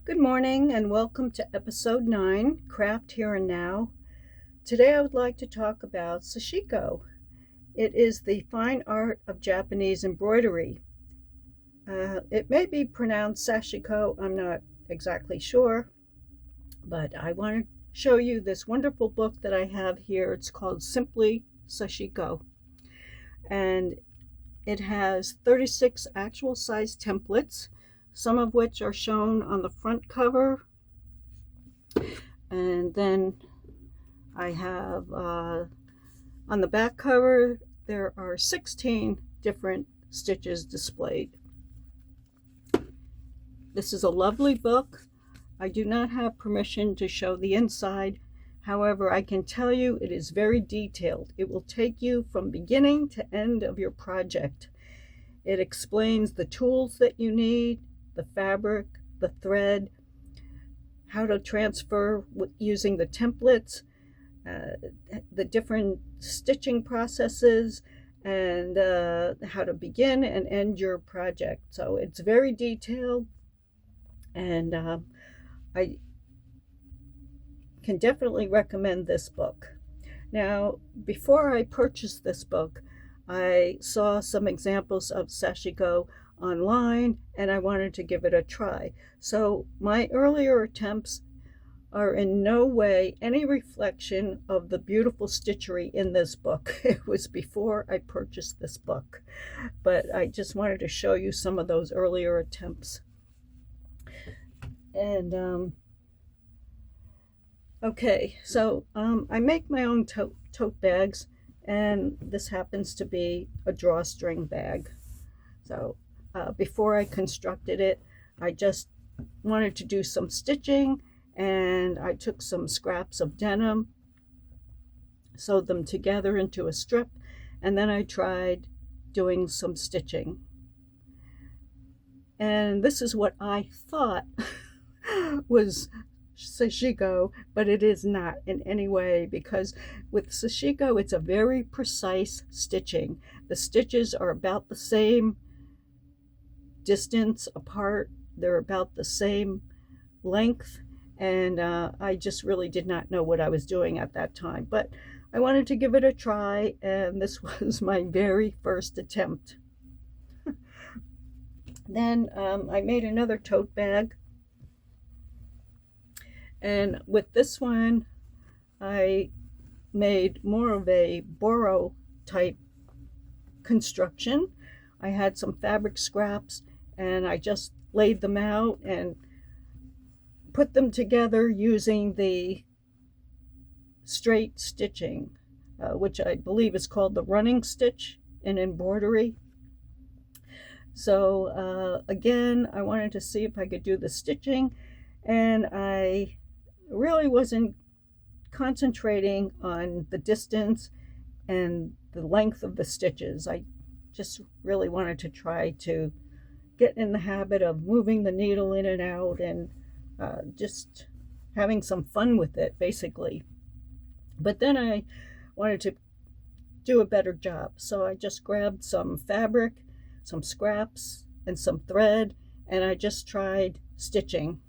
Good morning and welcome to episode 9, Craft Here and Now. Today I would like to talk about Sashiko. It is the fine art of Japanese embroidery. It may be pronounced Sashiko, I'm not exactly sure, but I want to show you this wonderful book that I have here. It's called Simply Sashiko, and it has 36 actual size templates, some of which are shown on the front cover. And then I have on the back cover, there are 16 different stitches displayed. This is a lovely book. I do not have permission to show the inside. However, I can tell you it is very detailed. It will take you from beginning to end of your project. It explains the tools that you need, the fabric, the thread, how to transfer using the templates, the different stitching processes, and how to begin and end your project. So it's very detailed, and I can definitely recommend this book. Now, before I purchased this book, I saw some examples of Sashiko online and I wanted to give it a try. So my earlier attempts are in no way any reflection of the beautiful stitchery in this book. It was before I purchased this book, but I just wanted to show you some of those earlier attempts. And okay, so I make my own tote bags, and this happens to be a drawstring bag. So before I constructed it, I just wanted to do some stitching, and I took some scraps of denim, sewed them together into a strip, and then I tried doing some stitching. And this is what I thought was Sashiko, but it is not in any way, because with Sashiko it's a very precise stitching. The stitches are about the same distance apart, they're about the same length, and I just really did not know what I was doing at that time, but I wanted to give it a try, and this was my very first attempt. Then I made another tote bag, and with this one I made more of a boro type construction. I had some fabric scraps and I just laid them out and put them together using the straight stitching, which I believe is called the running stitch in embroidery. So again, I wanted to see if I could do the stitching, and I really wasn't concentrating on the distance and the length of the stitches. I just really wanted to try to get in the habit of moving the needle in and out, and just having some fun with it, basically. But then I wanted to do a better job, so I just grabbed some fabric, some scraps, and some thread, and I just tried stitching.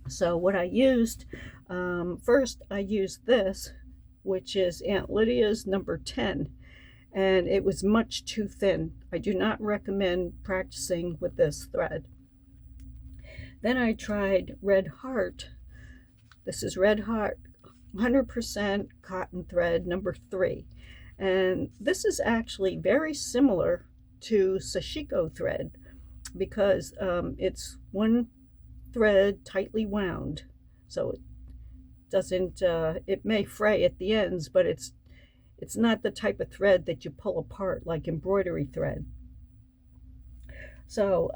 So what I used, first I used this, which is Aunt Lydia's number 10, and it was much too thin. I do not recommend practicing with this thread. Then I tried Red Heart. This is Red Heart 100% cotton thread number 3, and this is actually very similar to Sashiko thread, because it's one thread tightly wound, so it doesn't it may fray at the ends, but it's not the type of thread that you pull apart like embroidery thread. So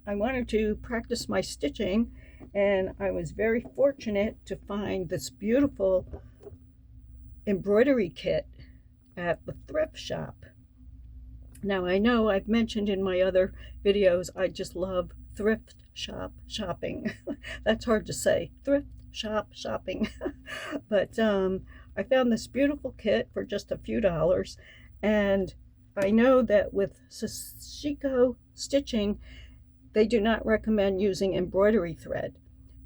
I wanted to practice my stitching, and I was very fortunate to find this beautiful embroidery kit at the thrift shop. Now, I know I've mentioned in my other videos I just love thrift shopping. That's hard to say, thrift shopping. But I found this beautiful kit for just a few dollars, and I know that with Sashiko stitching they do not recommend using embroidery thread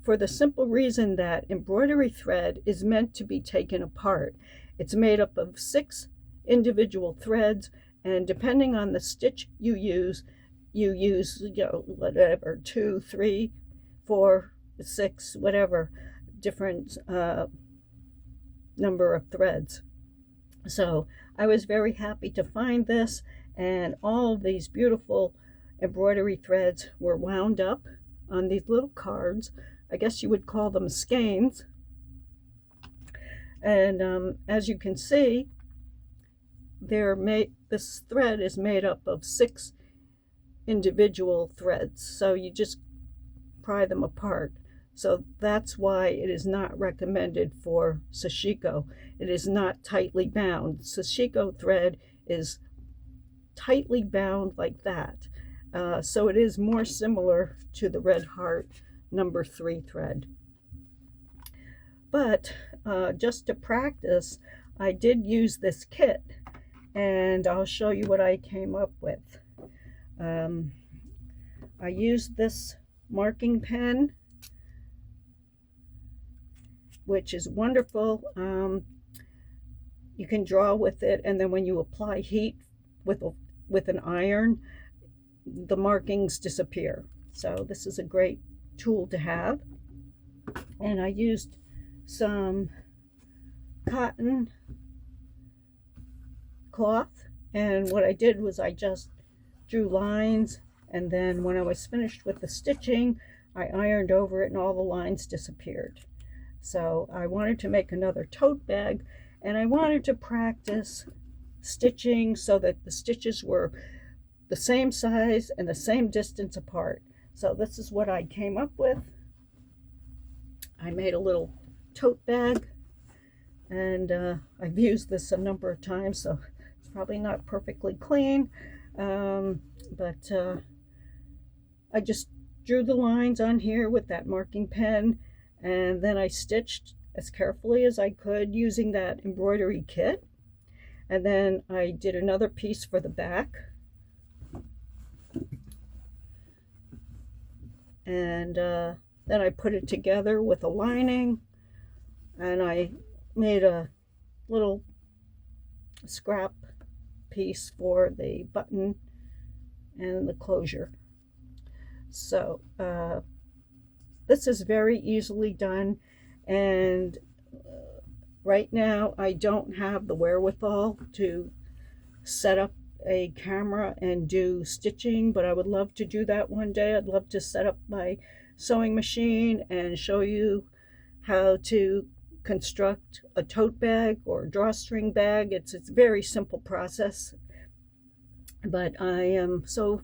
for the simple reason that embroidery thread is meant to be taken apart. It's made up of 6 individual threads, and depending on the stitch you use whatever, 2, 3, 4, 6, whatever, different number of threads. So I was very happy to find this, and all of these beautiful embroidery threads were wound up on these little cards. I guess you would call them skeins. And as you can see, this thread is made up of 6 individual threads, so you just pry them apart. So that's why it is not recommended for sashiko. It is not tightly bound. Sashiko thread is tightly bound like that. So it is more similar to the Red Heart number 3 thread. But just to practice, I did use this kit, and I'll show you what I came up with. I used this marking pen, which is wonderful. You can draw with it, and then when you apply heat with an iron, the markings disappear. So this is a great tool to have. And I used some cotton cloth, and what I did was I just drew lines, and then when I was finished with the stitching, I ironed over it and all the lines disappeared. So I wanted to make another tote bag, and I wanted to practice stitching so that the stitches were the same size and the same distance apart. So this is what I came up with. I made a little tote bag, and I've used this a number of times, so it's probably not perfectly clean, but I just drew the lines on here with that marking pen, and then I stitched as carefully as I could using that embroidery kit. And then I did another piece for the back, and then I put it together with a lining, and I made a little scrap piece for the button and the closure. So this is very easily done, and right now I don't have the wherewithal to set up a camera and do stitching, but I would love to do that one day. I'd love to set up my sewing machine and show you how to construct a tote bag or drawstring bag. It's a very simple process, but I am so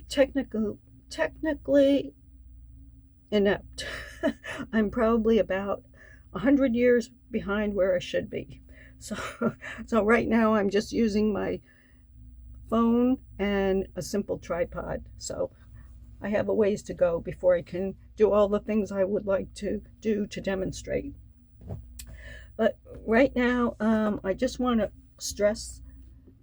technically inept. I'm probably about 100 years behind where I should be. So right now I'm just using my phone and a simple tripod. So I have a ways to go before I can do all the things I would like to do to demonstrate. But right now, I just want to stress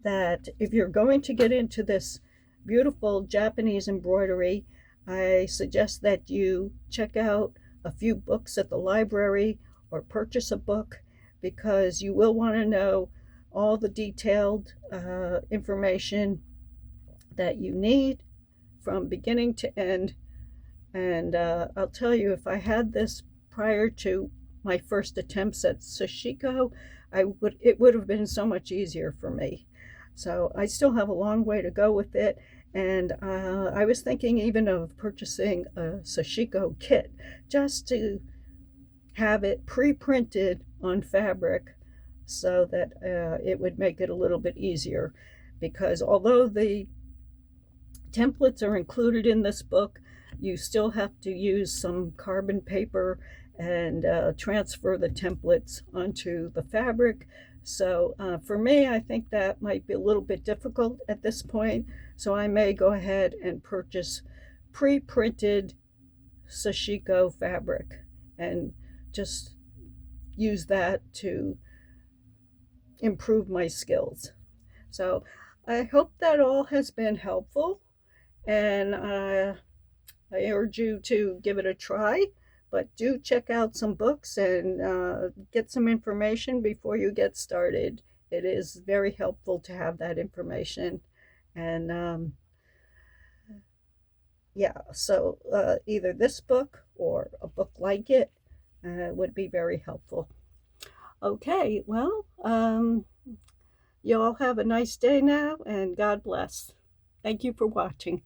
that if you're going to get into this beautiful Japanese embroidery, I suggest that you check out a few books at the library or purchase a book, because you will want to know all the detailed information that you need from beginning to end. And I'll tell you, if I had this prior to my first attempts at sashiko, it would have been so much easier for me. So I still have a long way to go with it, and I was thinking even of purchasing a sashiko kit just to have it pre-printed on fabric so that it would make it a little bit easier, because although the templates are included in this book, you still have to use some carbon paper and transfer the templates onto the fabric. So for me, I think that might be a little bit difficult at this point, so I may go ahead and purchase pre-printed sashiko fabric and just use that to improve my skills. So I hope that all has been helpful, and I urge you to give it a try. But do check out some books and get some information before you get started. It is very helpful to have that information. And yeah, so either this book or a book like it would be very helpful. Okay, well, you all have a nice day now, and God bless. Thank you for watching.